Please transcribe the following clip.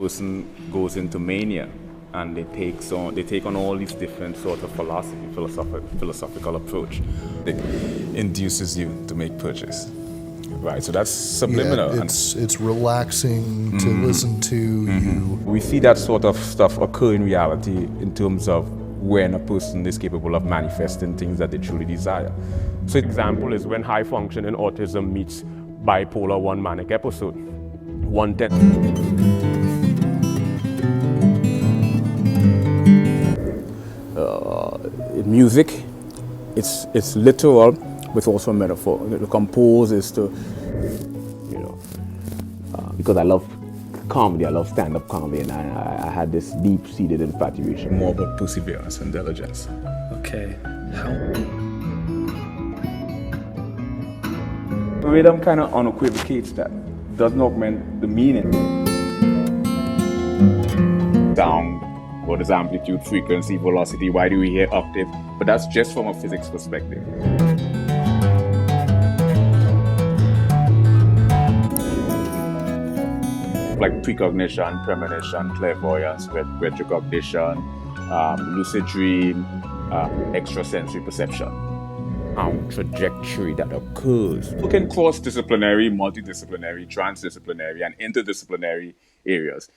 Person goes into mania and they take on all these different sort of philosophical approach. It induces you to make purchase. Right, so that's subliminal. Yeah, it's relaxing to listen to you. We see that sort of stuff occur in reality in terms of when a person is capable of manifesting things that they truly desire. So example is when high functioning autism meets bipolar 1 manic episode. 110. In music, it's literal with also metaphor. To compose is to, because I love comedy, I love stand-up comedy, and I had this deep-seated infatuation. More about perseverance and diligence. Okay. How? The rhythm kind of unequivocates that, doesn't augment the meaning. Sound, what is amplitude, frequency, velocity, why do we hear octave? But that's just from a physics perspective. Like precognition, premonition, clairvoyance, retrocognition, lucid dream, extrasensory perception. Trajectory that occurs. You can cross disciplinary, multidisciplinary, transdisciplinary, and interdisciplinary areas.